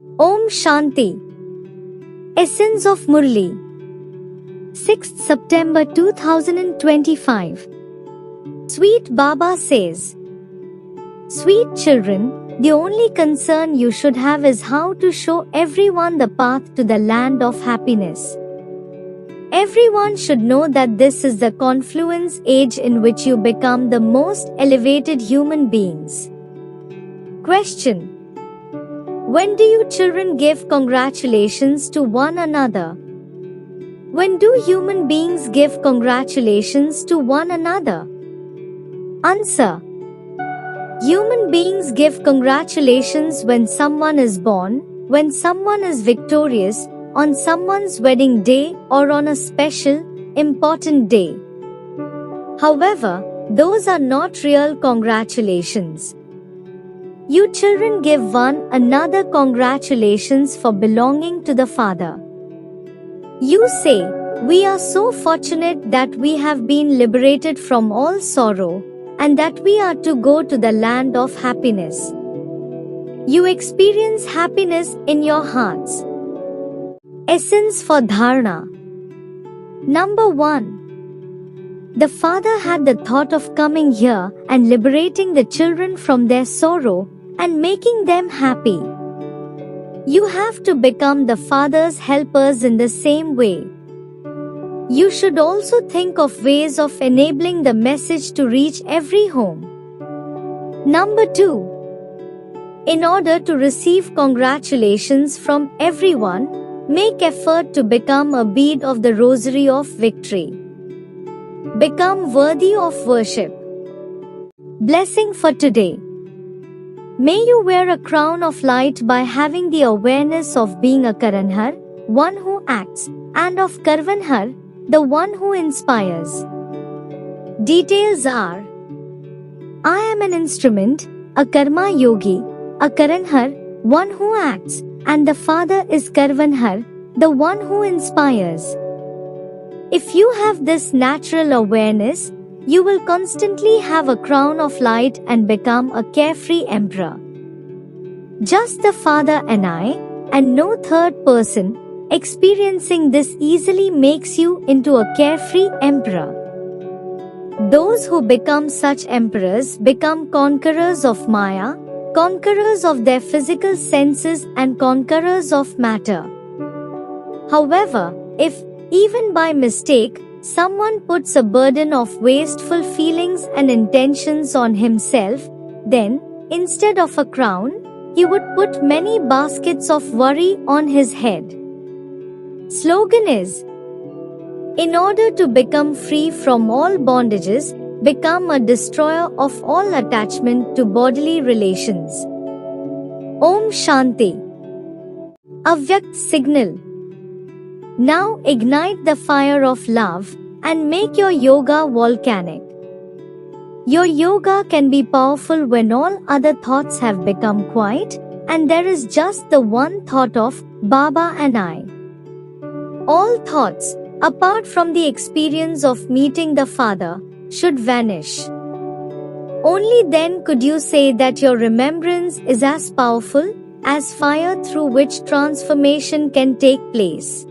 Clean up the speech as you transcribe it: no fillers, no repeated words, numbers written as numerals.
Om Shanti. Essence of Murli. 6th September 2025. Sweet Baba says, Sweet children, the only concern you should have is how to show everyone the path to the land of happiness. Everyone should know that this is the confluence age in which you become the most elevated human beings. Question. When do you children give congratulations to one another? When do human beings give congratulations to one another? Answer. Human beings give congratulations when someone is born, when someone is victorious, on someone's wedding day or on a special, important day. However, those are not real congratulations. You children give one another congratulations for belonging to the Father. You say, we are so fortunate that we have been liberated from all sorrow, and that we are to go to the land of happiness. You experience happiness in your hearts. Essence for Dharana. Number 1. The Father had the thought of coming here and liberating the children from their sorrow and making them happy. You have to become the Father's helpers in the same way. You should also think of ways of enabling the message to reach every home. Number 2. In order to receive congratulations from everyone, make effort to become a bead of the rosary of victory. Become worthy of worship. Blessing for today. May you wear a crown of light by having the awareness of being a Karanhar, one who acts, and of Karvanhar, the one who inspires. Details are: I am an instrument, a Karma Yogi, a Karanhar, one who acts, and the Father is Karvanhar, the one who inspires. If you have this natural awareness, you will constantly have a crown of light and become a carefree emperor. Just the Father and I, and no third person, experiencing this easily makes you into a carefree emperor. Those who become such emperors become conquerors of Maya, conquerors of their physical senses and conquerors of matter. However, if, even by mistake, someone puts a burden of wasteful feelings and intentions on himself, then, instead of a crown, he would put many baskets of worry on his head. Slogan is, in order to become free from all bondages, become a destroyer of all attachment to bodily relations. Om Shanti. Avyakt signal. Now ignite the fire of love and make your yoga volcanic. Your yoga can be powerful when all other thoughts have become quiet and there is just the one thought of Baba and I. All thoughts, apart from the experience of meeting the Father, should vanish. Only then could you say that your remembrance is as powerful as fire through which transformation can take place.